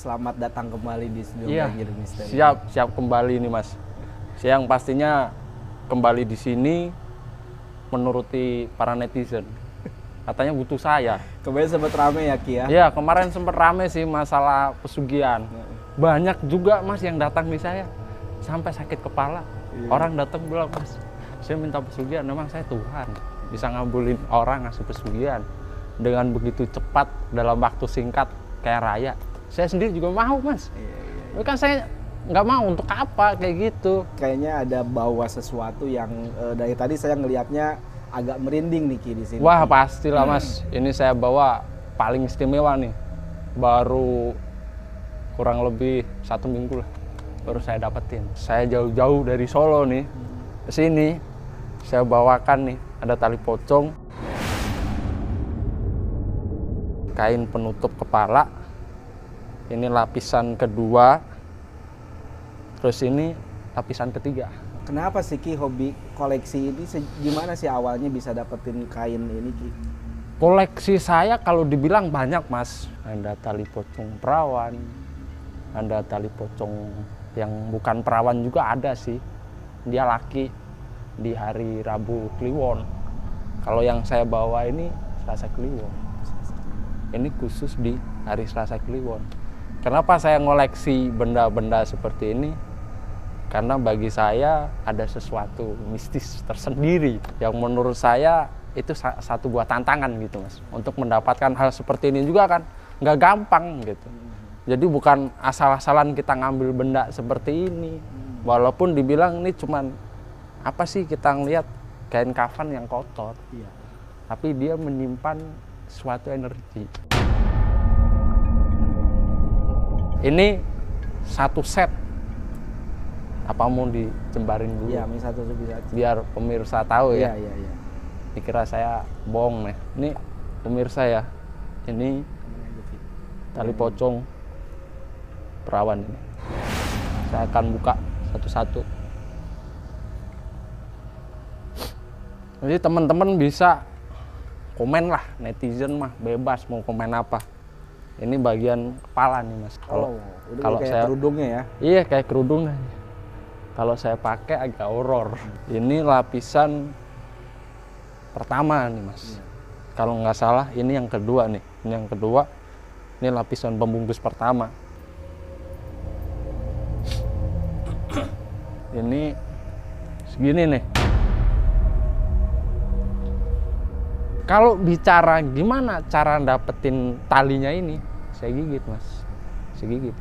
Selamat datang kembali di studio Iya, Banjir Misteri. siap kembali nih Mas. Yang pastinya kembali di sini menuruti para netizen. Katanya butuh saya. Kemarin sempat rame ya Ki ya? Iya, kemarin sempat rame sih masalah pesugihan. Banyak juga Mas yang datang di saya sampai sakit kepala. Orang datang bilang, Mas, saya minta pesugihan. Memang saya Tuhan bisa ngabulin orang ngasih pesugihan dengan begitu cepat dalam waktu singkat kayak raya. Saya sendiri juga mau, Mas. Tapi kan saya nggak mau, untuk apa kayak gitu. Kayaknya ada bawa sesuatu yang dari tadi saya ngelihatnya agak merinding nih Ki di sini. Wah, pastilah Mas. Ini saya bawa paling istimewa nih. Baru kurang lebih 1 minggu lah baru saya dapetin. Saya jauh-jauh dari Solo nih ke sini. Saya bawakan nih, ada tali pocong, kain penutup kepala. Ini lapisan kedua, terus ini lapisan ketiga. Kenapa sih Ki hobi koleksi ini? Gimana sih awalnya bisa dapetin kain ini Ki? Koleksi saya kalau dibilang banyak Mas. Ada tali pocong perawan, ada tali pocong yang bukan perawan juga ada sih. Dia laki di hari Rabu Kliwon. Kalau yang saya bawa ini Selasa Kliwon. Ini khusus di hari Selasa Kliwon. Kenapa saya ngoleksi benda-benda seperti ini? Karena bagi saya ada sesuatu mistis tersendiri yang menurut saya itu satu buah tantangan gitu Mas. Untuk mendapatkan hal seperti ini juga kan nggak gampang gitu. Jadi bukan asal-asalan kita ngambil benda seperti ini. Walaupun dibilang ini cuman apa sih, kita ngelihat kain kafan yang kotor. Iya. Tapi dia menyimpan suatu energi. Ini satu set. Apa mau dijembarin dulu? Iya, satu bisa. Biar pemirsa tahu ya. Iya. Dikira saya bohong nih. Ini pemirsa ya. Ini tali pocong perawan ini. Saya akan buka satu-satu. Jadi teman-teman bisa komen lah, netizen mah bebas mau komen apa. Ini bagian kepala nih Mas. Kalau kayak kerudungnya ya? Iya, kayak kerudungnya. Kalau saya pakai agak horor. Ini lapisan pertama nih Mas. Kalau nggak salah ini yang kedua nih. Ini yang kedua. Ini lapisan pembungkus pertama. Ini segini nih. Kalau bicara gimana cara dapetin talinya ini, saya gigit Mas. Saya gigit.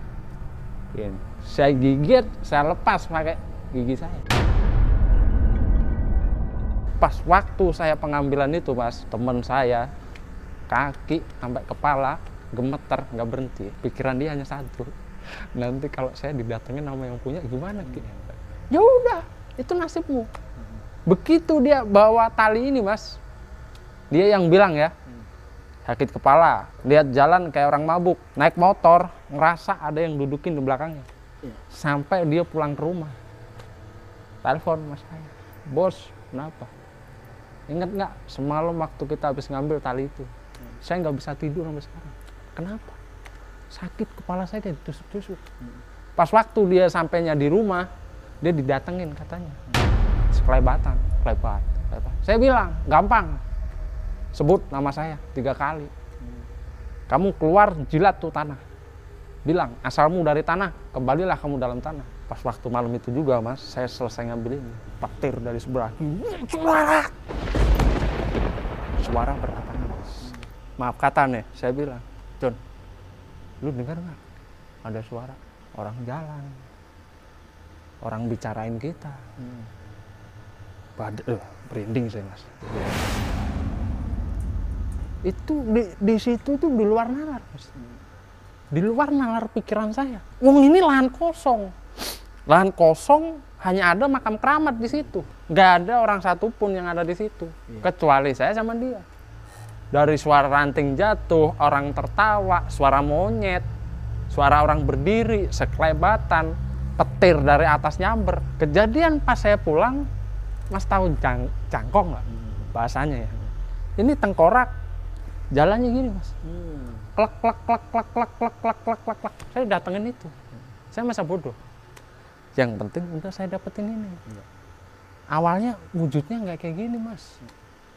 Gini. Saya gigit, saya lepas pakai gigi saya. Pas waktu saya pengambilan itu Mas, teman saya kaki sampai kepala gemeter, nggak berhenti. Pikiran dia hanya satu. Nanti kalau saya didatengin sama yang punya gimana Ki? Ya udah, itu nasibmu. Begitu dia bawa tali ini Mas, dia yang bilang ya, sakit kepala, lihat jalan kayak orang mabuk, naik motor, ngerasa ada yang dudukin di belakangnya. Sampai dia pulang ke rumah, telepon mas saya, bos, kenapa? Ingat nggak semalam waktu kita habis ngambil tali itu, saya nggak bisa tidur sampai sekarang. Kenapa? Sakit kepala saya kayak ditusuk-tusuk. Pas waktu dia sampainya di rumah, dia didatengin katanya, sekelebatan, kelebat. Saya bilang, gampang. Sebut nama saya 3 kali. Kamu keluar, jilat tuh tanah. Bilang, asalmu dari tanah, kembalilah kamu dalam tanah. Pas waktu malam itu juga Mas, saya selesai ngambil ini, petir dari sebelah. Suara berkata Mas. Maaf kata nih, saya bilang, John, lu dengar nggak? Ada suara orang jalan, orang bicarain kita. Merinding saya Mas. Itu di situ tuh di luar nalar Mas. Di luar nalar pikiran saya. Wong ini lahan kosong. Lahan kosong, hanya ada makam keramat di situ. Nggak ada orang satupun yang ada di situ. Kecuali saya sama dia. Dari suara ranting jatuh, orang tertawa, suara monyet, suara orang berdiri, sekelebatan, petir dari atas nyamber. Kejadian pas saya pulang, Mas tahu jangkong nggak bahasanya ya? Ini tengkorak, jalannya gini Mas. klak klak klak klak klak klak klak klak klak klak. Saya datengin itu. Saya masa bodoh. Yang penting udah saya dapetin ini. Awalnya wujudnya nggak kayak gini, Mas.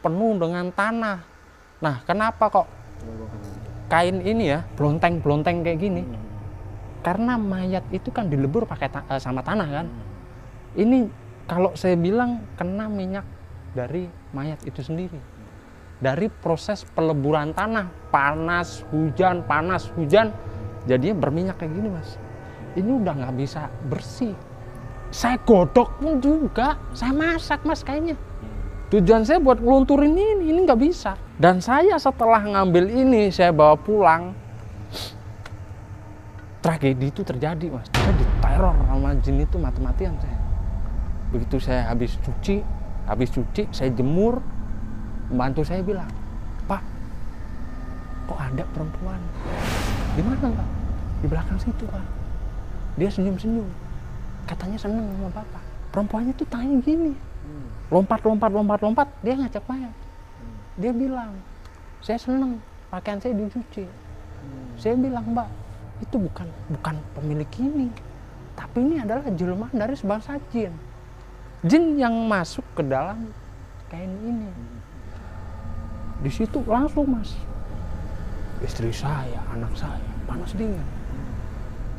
Penuh dengan tanah. Nah, kenapa kok kain ini ya blonteng-blonteng kayak gini? Karena mayat itu kan dilebur pakai sama tanah kan. Ini kalau saya bilang kena minyak dari mayat itu sendiri. Dari proses peleburan tanah, panas, hujan, jadinya berminyak kayak gini, Mas. Ini udah nggak bisa bersih. Saya godok pun juga, saya masak, Mas, kayaknya. Tujuan saya buat ngelunturin ini nggak bisa. Dan saya setelah ngambil ini, saya bawa pulang, tragedi itu terjadi, Mas. Saya diteror sama jin itu mati-matian saya. Begitu saya habis cuci, saya jemur, pembantu saya bilang, "Pak, kok ada perempuan?" "Di mana, Pak?" "Di belakang situ, Pak." Dia senyum-senyum, katanya seneng sama Bapak. Perempuannya tuh tanya gini, lompat, dia ngajak mayat. Dia bilang, "Saya seneng, pakaian saya dicuci." Saya bilang, "Mbak, itu bukan pemilik ini, tapi ini adalah jelmaan dari sebangsa jin. Jin yang masuk ke dalam kain ini." Di situ langsung, Mas, istri saya, anak saya panas dingin.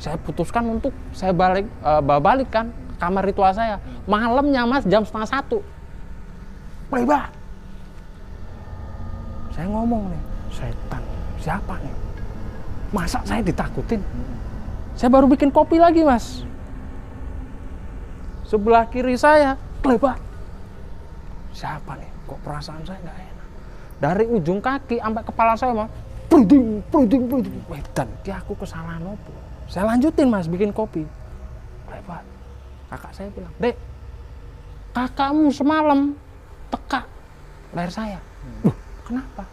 Saya putuskan untuk saya balik kan kamar ritual saya. Malamnya, Mas, jam 12:30. Hebat. Saya ngomong nih, setan, siapa nih? Masa saya ditakutin? Saya baru bikin kopi lagi, Mas. Sebelah kiri saya, hebat. Siapa nih? Kok perasaan saya nggak enak? Dari ujung kaki sampai kepala saya, Mas, pruding. Wedan, dia aku kesalahan apa? Saya lanjutin, Mas, bikin kopi. Hebat. Kakak saya bilang, "Dek, kakakmu semalam teka leher saya." "Loh, kenapa?"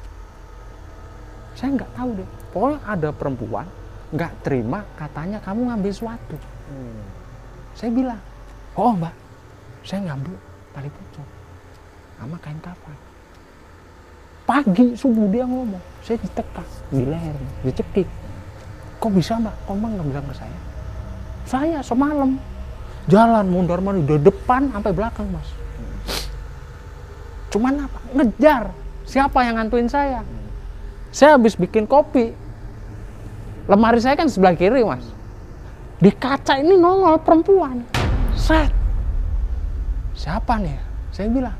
"Saya nggak tahu deh. Pokoknya ada perempuan nggak terima, katanya kamu ngambil sesuatu." Saya bilang, "Oh, Mbak, saya ngambil tali pocong sama kain kafan." Pagi subuh dia ngomong, saya ditekak di leher, dicekik. "Kok bisa, Mbak? Kok Mbak nggak bilang ke saya?" "Saya semalam jalan mondar-mandir dari depan sampai belakang, Mas. Cuman apa? Ngejar siapa yang ngantuin saya. Saya habis bikin kopi, lemari saya kan sebelah kiri, Mas. Di kaca ini nongol perempuan. Set. Siapa nih?" Saya bilang,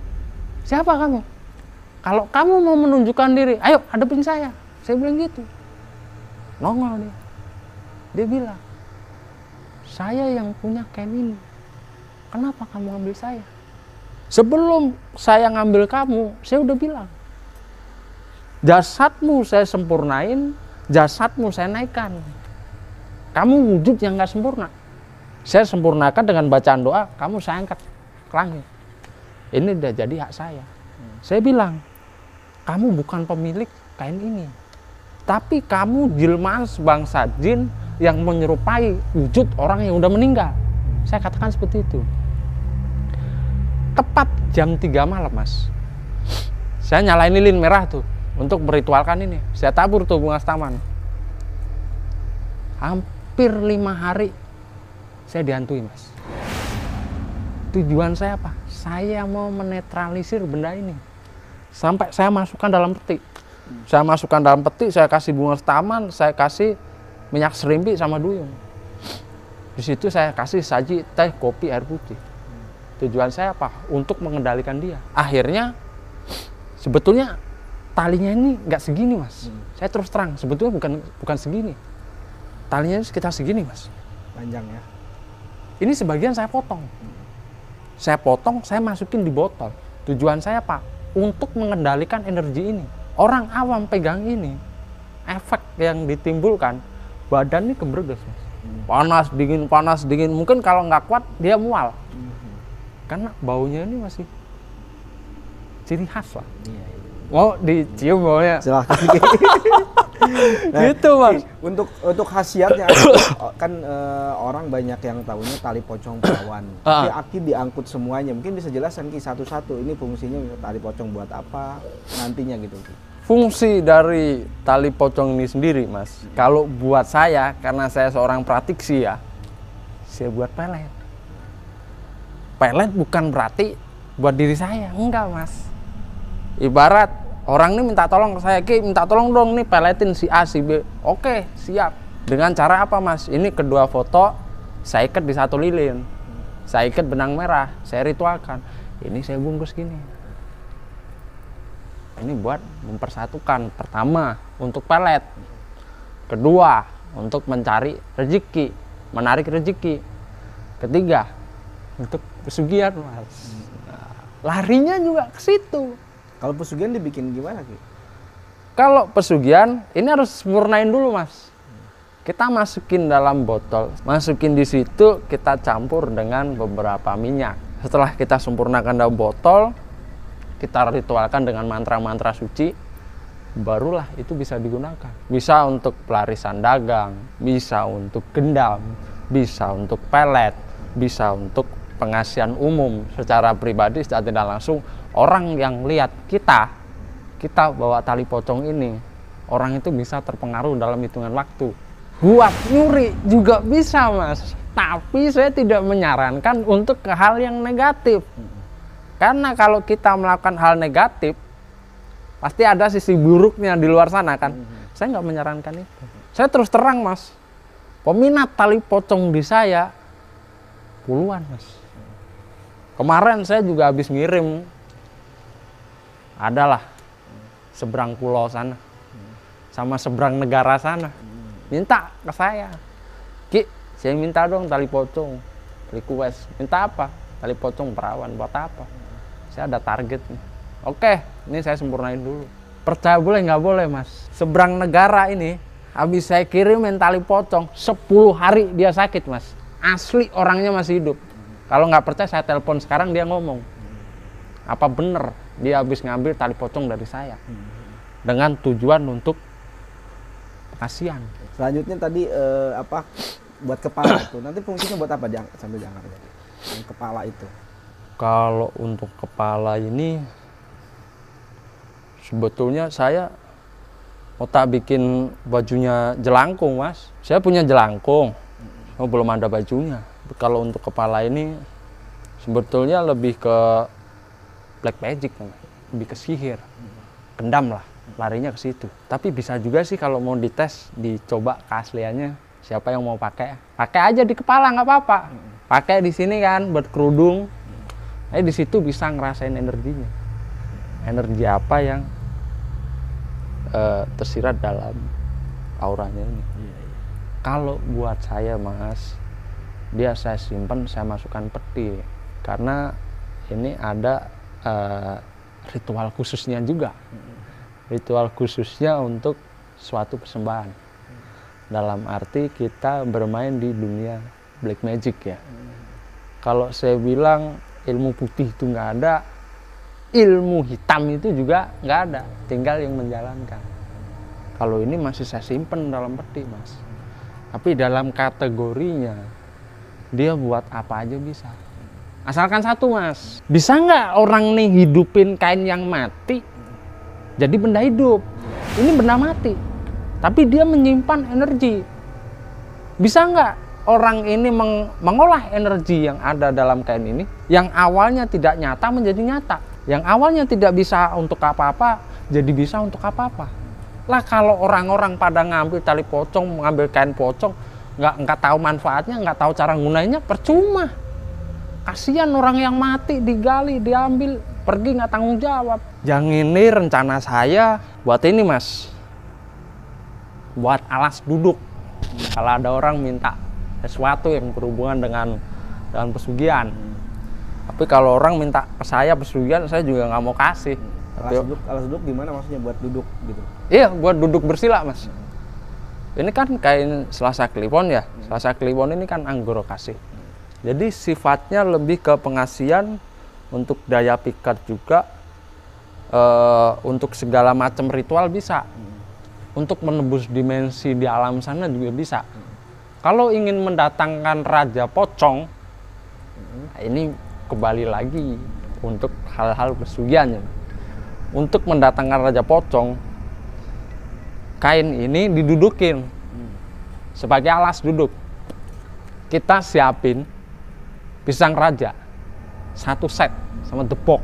"Siapa kamu? Kalau kamu mau menunjukkan diri, ayo hadapin saya." Saya bilang gitu. Nongol dia. Dia bilang, "Saya yang punya kain ini. Kenapa kamu ambil saya?" "Sebelum saya ngambil kamu, saya udah bilang, jasadmu saya sempurnain, jasadmu saya naikkan. Kamu wujud yang gak sempurna. Saya sempurnakan dengan bacaan doa, kamu saya angkat ke langit. Ini udah jadi hak saya." Saya bilang, "Kamu bukan pemilik kain ini, tapi kamu jelmaan sebangsa jin yang menyerupai wujud orang yang udah meninggal." Saya katakan seperti itu. Tepat jam 3 malam, Mas. Saya nyalain lilin merah tuh untuk meritualkan ini. Saya tabur tuh bunga taman. Hampir 5 hari saya dihantui, Mas. Tujuan saya apa? Saya mau menetralisir benda ini. Sampai saya masukkan dalam peti. Saya kasih bunga taman, saya kasih minyak serimpi sama duyung. Di situ saya kasih saji teh, kopi, air putih. Tujuan saya apa? Untuk mengendalikan dia. Akhirnya sebetulnya talinya ini nggak segini, Mas. Saya terus terang, sebetulnya bukan segini. Talinya sekitar segini, Mas. Panjang ya. Ini sebagian saya potong. Saya masukin di botol. Tujuan saya apa? Untuk mengendalikan energi ini. Orang awam pegang ini, efek yang ditimbulkan, badan ini keberges, Mas. Panas dingin. Mungkin kalau nggak kuat dia mual. Karena baunya ini masih ciri khas lah. Mau dicium baunya? Silahkan. Nah, gitu, Mas. Untuk khasiatnya kan orang banyak yang tahunya tali pocong perawan. Tapi Aki diangkut semuanya. Mungkin bisa jelaskan Ki satu-satu ini fungsinya tali pocong buat apa nantinya gitu. Fungsi dari tali pocong ini sendiri, Mas, kalau buat saya, karena saya seorang praktisi ya, saya buat pelet. Pelet bukan berarti buat diri saya, enggak, Mas. Ibarat orang ini minta tolong ke saya, Ki, minta tolong dong nih peletin si A, si B. Oke, siap. Dengan cara apa, Mas? Ini kedua foto saya ikat di satu lilin. Saya ikat benang merah, saya ritualkan. Ini saya bungkus gini. Ini buat mempersatukan. Pertama, untuk pelet. Kedua, untuk mencari rezeki, menarik rezeki. Ketiga, untuk pesugihan, Mas. Nah, larinya juga ke situ. Kalau pesugihan dibikin gimana, Ki? Kalau pesugihan, ini harus sempurnain dulu, Mas. Kita masukin dalam botol, masukin di situ, kita campur dengan beberapa minyak. Setelah kita sempurnakan dalam botol, kita ritualkan dengan mantra-mantra suci, barulah itu bisa digunakan. Bisa untuk pelarisan dagang, bisa untuk gendam, bisa untuk pelet, bisa untuk pengasihan umum secara pribadi, secara tidak langsung. Orang yang lihat kita bawa tali pocong ini, orang itu bisa terpengaruh dalam hitungan waktu. Buat nyuri juga bisa, Mas. Tapi saya tidak menyarankan untuk ke hal yang negatif. Karena kalau kita melakukan hal negatif, pasti ada sisi buruknya di luar sana kan. Saya nggak menyarankan itu. Saya terus terang, Mas. Peminat tali pocong di saya puluhan, Mas. Kemarin saya juga habis ngirim. Adalah seberang pulau sana. Sama seberang negara sana. Minta ke saya. Ki, saya minta dong tali pocong. Request. Minta apa? Tali pocong perawan. Buat apa? Saya ada target nih. Oke, ini saya sempurnain dulu. Percaya boleh nggak boleh, Mas? Seberang negara ini, habis saya kirimin tali pocong, 10 hari dia sakit, Mas. Asli orangnya masih hidup. Kalau nggak percaya, saya telepon sekarang, dia ngomong. Apa bener dia habis ngambil tali pocong dari saya? Dengan tujuan untuk kasihan. Selanjutnya tadi buat kepala itu. Nanti fungsinya buat apa, sambil jangan yang kepala itu? Kalau untuk kepala ini sebetulnya saya otak bikin bajunya jelangkung, Mas. Saya punya jelangkung, belum ada bajunya. Kalau untuk kepala ini sebetulnya lebih ke black magic, lebih ke sihir, kendam lah, larinya ke situ. Tapi bisa juga sih kalau mau dites, dicoba keasliannya. Siapa yang mau pakai aja di kepala, nggak apa-apa. Pakai di sini kan buat kerudung. Di situ bisa ngerasain energinya. Energi apa yang tersirat dalam auranya ini. Kalau buat saya, Mas, dia saya simpan, saya masukkan peti. Karena ini ada ritual khususnya juga. Ritual khususnya untuk suatu persembahan. Dalam arti kita bermain di dunia black magic ya. Kalau saya bilang ilmu putih itu nggak ada, ilmu hitam itu juga nggak ada, tinggal yang menjalankan. Kalau ini masih saya simpen dalam peti, Mas. Tapi dalam kategorinya, dia buat apa aja bisa. Asalkan satu, Mas, bisa nggak orang nih hidupin kain yang mati jadi benda hidup? Ini benda mati, tapi dia menyimpan energi. Bisa nggak orang ini mengolah energi yang ada dalam kain ini, yang awalnya tidak nyata menjadi nyata, yang awalnya tidak bisa untuk apa-apa jadi bisa untuk apa-apa. Lah kalau orang-orang pada ngambil tali pocong, mengambil kain pocong, nggak tahu manfaatnya, nggak tahu cara gunainya, percuma. Kasihan orang yang mati digali, diambil, pergi nggak tanggung jawab. Yang ini rencana saya buat ini, Mas, buat alas duduk. Kalau ada orang minta sesuatu yang berhubungan dengan pesugihan. Tapi kalau orang minta ke saya pesugihan, saya juga nggak mau kasih. Alas duduk gimana maksudnya? Buat duduk gitu? Iya, buat duduk bersila, Mas. Ini kan kain Selasa Kliwon ya. Selasa Kliwon ini kan anggoro kasih. Jadi sifatnya lebih ke pengasihan, untuk daya pikat juga, untuk segala macam ritual bisa. Untuk menembus dimensi di alam sana juga bisa. Kalau ingin mendatangkan Raja Pocong, ini kembali lagi untuk hal-hal pesugihan. Untuk mendatangkan Raja Pocong, Kain ini didudukin sebagai alas duduk. Kita siapin pisang raja 1 set sama depok,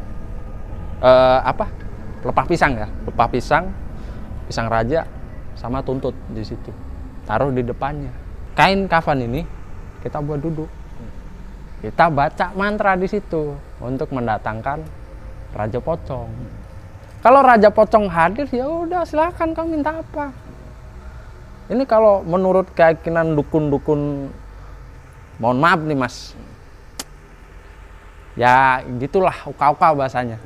pelepah pisang ya, pelepah pisang, pisang raja sama tuntut di situ. Taruh di depannya. Kain kafan ini kita buat duduk. Kita baca mantra di situ untuk mendatangkan Raja Pocong. Kalau Raja Pocong hadir, ya udah silakan kamu minta apa. Ini kalau menurut keyakinan dukun-dukun, mohon maaf nih mas, ya gitulah uka-uka bahasanya.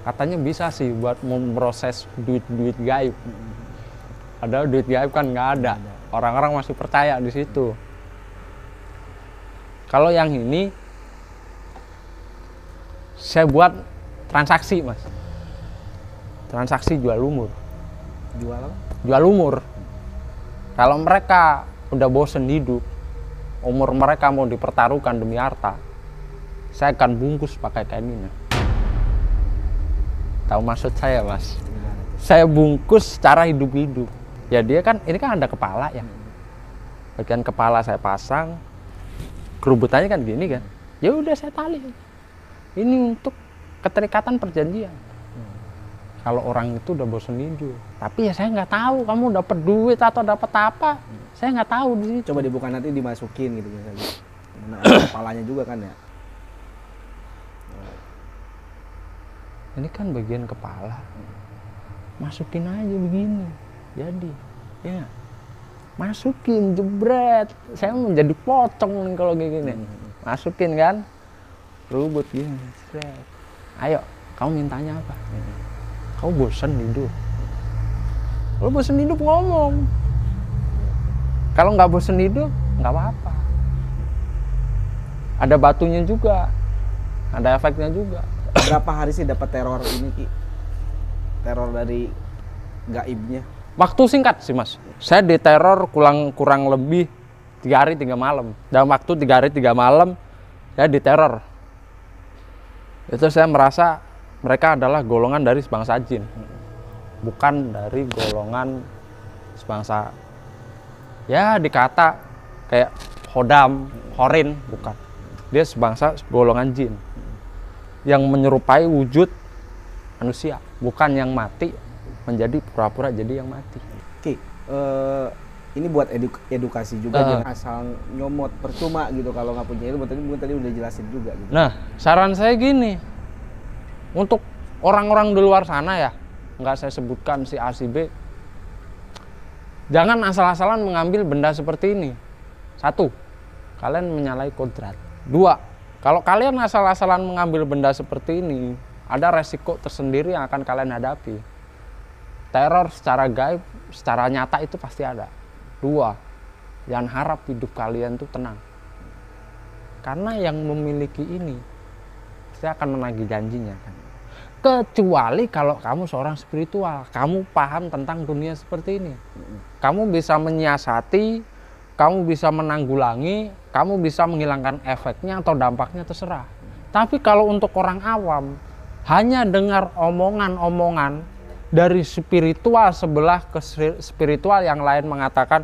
Katanya bisa sih buat memproses duit-duit gaib. Padahal duit gaib kan nggak ada. Orang-orang masih percaya di situ. Kalau yang ini saya buat transaksi mas. Transaksi jual umur. Jual apa? Jual umur. Kalau mereka udah bosen hidup, umur mereka mau dipertaruhkan demi harta, saya akan bungkus pakai kain ini. Tahu maksud saya mas? Saya bungkus secara hidup-hidup. Ya dia kan, ini kan ada kepala ya. Bagian kepala saya pasang, kerubutannya kan gini kan. Ya udah saya tali. Ini untuk keterikatan perjanjian. Kalau orang itu udah bosen hidup, tapi ya saya nggak tahu kamu dapat duit atau dapat apa, saya nggak tahu di situ. Coba dibuka nanti dimasukin gitu misalnya. Nah, ada kepalanya juga kan ya. Ini kan bagian kepala, masukin aja begini, jadi ya masukin jebret. Saya menjadi pocong nih kalau kayak gini. Masukin kan, rubut gini, jebret. Ayo, kamu mintanya apa? Kau bosan hidup. Kalau bosan hidup ngomong. Kalau nggak bosan hidup, nggak apa-apa. Ada batunya juga, ada efeknya juga. Berapa hari sih dapat teror ini Ki? Teror dari gaibnya? Waktu singkat sih mas. Saya diteror kurang lebih 3 hari 3 malam. Dalam waktu 3 hari 3 malam, saya diteror. Itu saya merasa mereka adalah golongan dari sebangsa jin, bukan dari golongan sebangsa, ya dikata kayak hodam, horin, bukan. Dia sebangsa golongan jin yang menyerupai wujud manusia, bukan yang mati menjadi pura-pura jadi yang mati. Oke, ini buat edukasi juga, jangan asal nyomot percuma gitu kalau nggak punya ilmu. Tadi udah jelasin juga gitu. Nah, saran saya gini. Untuk orang-orang di luar sana ya, nggak saya sebutkan si A, si B, jangan asal-asalan mengambil benda seperti ini. 1, kalian menyalahi kodrat. 2, kalau kalian asal-asalan mengambil benda seperti ini, ada resiko tersendiri yang akan kalian hadapi. Teror secara gaib, secara nyata itu pasti ada. 2, jangan harap hidup kalian tuh tenang. Karena yang memiliki ini, saya akan menagih janjinya kan. Kecuali kalau kamu seorang spiritual, kamu paham tentang dunia seperti ini. Kamu bisa menyiasati, kamu bisa menanggulangi, kamu bisa menghilangkan efeknya atau dampaknya, terserah. Tapi kalau untuk orang awam, hanya dengar omongan-omongan dari spiritual sebelah ke spiritual yang lain mengatakan,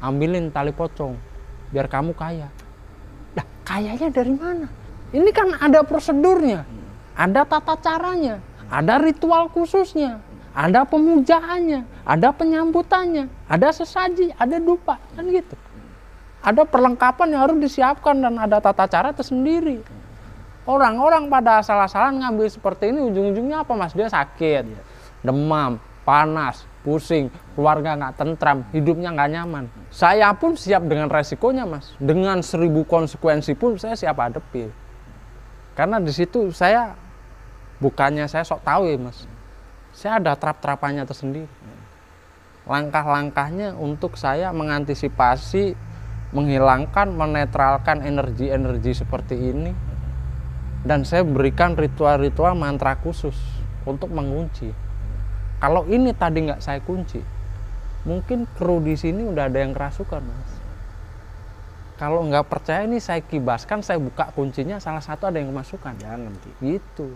ambilin tali pocong biar kamu kaya. Nah, kayanya dari mana? Ini kan ada prosedurnya, ada tata caranya, ada ritual khususnya, ada pemujaannya, ada penyambutannya, ada sesaji, ada dupa, kan gitu. Ada perlengkapan yang harus disiapkan dan ada tata cara tersendiri. Orang-orang pada asal-asalan ngambil seperti ini, ujung-ujungnya apa mas? Dia sakit, demam, panas, pusing, keluarga nggak tentram, hidupnya nggak nyaman. Saya pun siap dengan resikonya mas, dengan 1000 konsekuensi pun saya siap hadapi. Karena di situ saya, bukannya saya sok tahu ya mas, saya ada trap-trapannya tersendiri. Langkah-langkahnya untuk saya mengantisipasi, menghilangkan, menetralkan energi-energi seperti ini. Dan saya berikan ritual-ritual mantra khusus untuk mengunci. Kalau ini tadi nggak saya kunci, mungkin kru di sini udah ada yang kerasukan mas. Kalau nggak percaya ini saya kibaskan, saya buka kuncinya, salah satu ada yang kemasukan. Jangan gitu.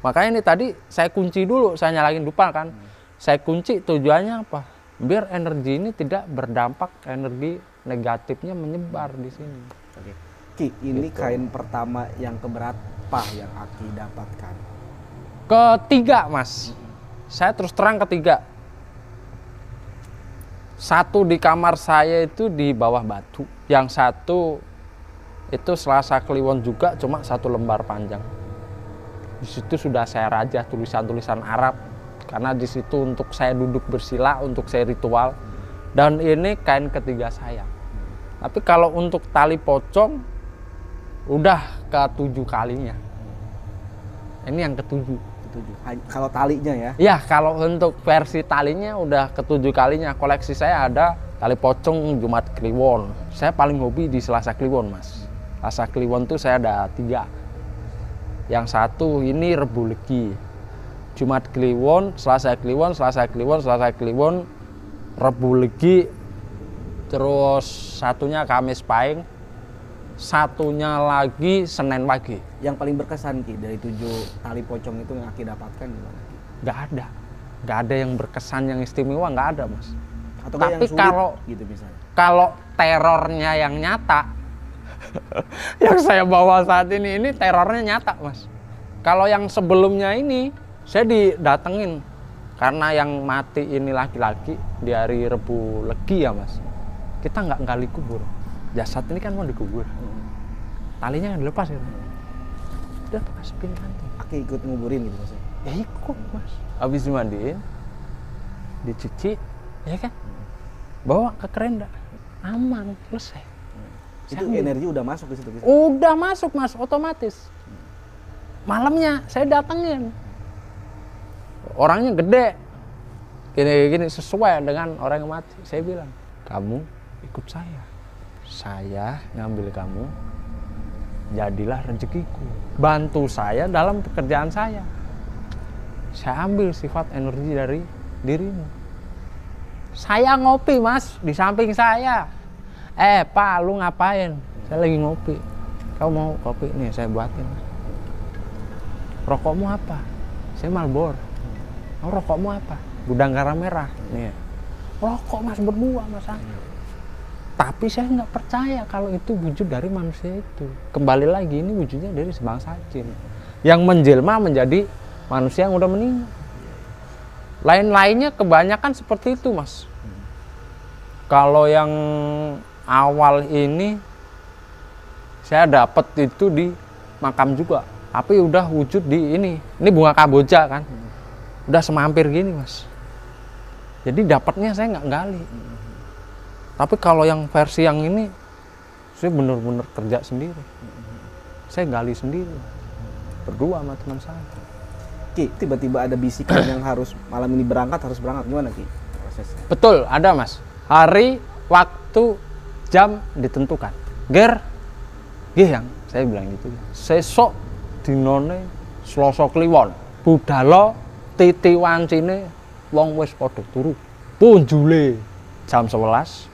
Makanya ini tadi saya kunci dulu, saya nyalain dupa kan. Saya kunci tujuannya apa? Biar energi ini tidak berdampak, energi negatifnya menyebar di sini. Oke. Ki, ini Gitu. kain pertama yang keberapa yang Aki dapatkan? Ketiga, Mas. Saya terus terang ketiga. Satu di kamar saya itu di bawah batu. Yang satu itu Selasa Kliwon juga, cuma 1 lembar panjang. Di situ sudah saya rajah tulisan-tulisan Arab. Karena di situ untuk saya duduk bersila, untuk saya ritual. Dan ini kain ketiga saya. Tapi kalau untuk tali pocong, udah ke-7 kalinya. Ini yang ke-7. Kalau talinya ya? Ya, kalau untuk versi talinya udah ke-7 kalinya. Koleksi saya ada tali pocong Jumat Kliwon. Saya paling hobi di Selasa Kliwon, Mas. Selasa Kliwon tuh saya ada 3. Yang satu ini Rebu Legi. Jumat Kliwon, Selasa Kliwon, Selasa Kliwon, Selasa Kliwon, Rebu Legi. Terus satunya Kamis Pahing. Satunya lagi Senin Wage. Yang paling berkesan Ki dari 7 tali pocong itu yang Aki dapatkan gimana Ki? Nggak ada yang berkesan, yang istimewa, nggak ada, Mas. Atau Tapi yang sulit kalau gitu misalnya? Kalau terornya yang nyata, yang saya bawa saat ini terornya nyata, Mas. Kalau yang sebelumnya ini, saya didatengin karena yang mati ini laki-laki di hari Rebu Legi ya, Mas. Kita nggak gali kubur. Jasad ini kan mau dikubur. Talinya kan dilepas ya. Udah masukin kantung. Aki ikut nguburin gitu maksudnya? Ya ikut, Mas. Habis dimandiin, dicuci, ya kan? Bawa ke kerenda. Aman, selesai. Itu energi udah masuk ke situ? Udah masuk, Mas, otomatis. Malamnya saya datengin. Orangnya gede. Gini sesuai dengan orang yang mati. Saya bilang, kamu ikut saya. Saya ngambil kamu, jadilah rezekiku. Bantu saya dalam pekerjaan saya. Saya ambil sifat energi dari dirimu. Saya ngopi, Mas, di samping saya. Pak, lu ngapain? Saya lagi ngopi. Kau mau kopi? Nih, saya buatin. Rokokmu apa? Saya Marlboro. Oh, rokokmu apa? Gudang garam merah. Nih. Rokok, Mas, berdua, Mas. Tapi saya nggak percaya kalau itu wujud dari manusia itu. Kembali lagi, ini wujudnya dari sebangsa jin. Yang menjelma menjadi manusia yang udah meninggal. Lain-lainnya kebanyakan seperti itu, Mas. Kalau yang awal ini saya dapat itu di makam juga, tapi udah wujud di ini bunga kamboja kan, udah semampir gini, Mas. Jadi dapatnya saya nggak gali. Tapi kalau yang versi yang ini, saya bener-bener kerja sendiri. Saya gali sendiri, berdua sama teman saya. Ki, tiba-tiba ada bisikan yang harus malam ini berangkat, gimana Ki prosesnya? Betul, ada, Mas. Hari, waktu, jam ditentukan. Ger, yang saya bilang gitu. Sesok dinone Selasa Kliwon, budala titi wancine wong wis padha turu. Punjule jam 11,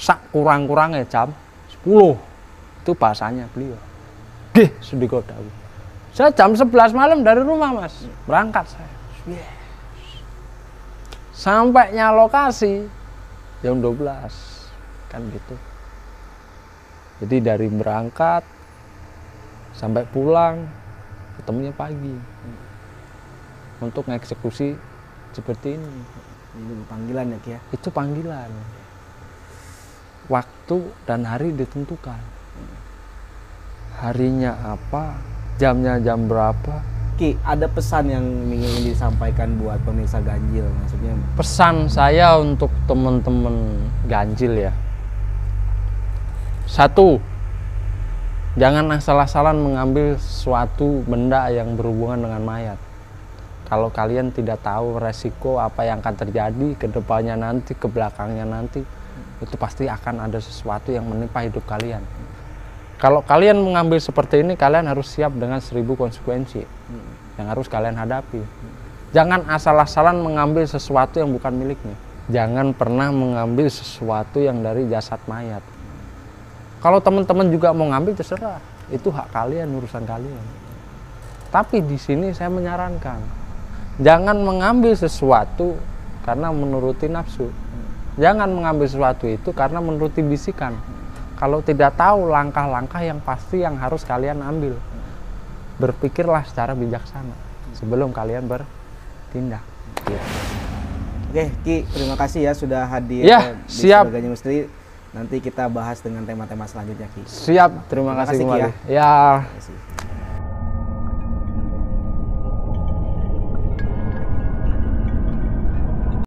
sak kurang-kurangnya jam 10. Itu bahasanya beliau. Nggih, sendika dawuh. Saya jam 11 malam dari rumah, Mas. Berangkat saya. Yes. Sampainya lokasi jam 12. Kan gitu. Jadi dari berangkat sampai pulang ketemunya pagi. Untuk mengeksekusi seperti ini. Ini panggilan ya Ki ya? Itu panggilan. Waktu dan hari ditentukan. Harinya apa, jamnya jam berapa. Ki, ada pesan yang ingin disampaikan buat pemirsa ganjil, maksudnya? Pesan saya untuk teman-teman ganjil ya. 1, jangan asal-asalan mengambil suatu benda yang berhubungan dengan mayat. Kalau kalian tidak tahu resiko apa yang akan terjadi ke depannya nanti, ke belakangnya nanti, itu pasti akan ada sesuatu yang menimpa hidup kalian. Kalau kalian mengambil seperti ini, kalian harus siap dengan 1000 konsekuensi yang harus kalian hadapi. Jangan asal-asalan mengambil sesuatu yang bukan miliknya. Jangan pernah mengambil sesuatu yang dari jasad mayat. Kalau teman-teman juga mau ngambil, terserah. Itu hak kalian, urusan kalian. Tapi di sini saya menyarankan, jangan mengambil sesuatu karena menuruti nafsu. Jangan mengambil sesuatu itu karena menuruti bisikan. Kalau tidak tahu langkah-langkah yang pasti yang harus kalian ambil. Berpikirlah secara bijaksana sebelum kalian bertindak. Ya. Oke, Ki, terima kasih ya sudah hadir Ya, di siap. Surganya Misteri. Nanti kita bahas dengan tema-tema selanjutnya, Ki. Siap, terima kasih Ki, kembali. ya. Ya. Terima kasih.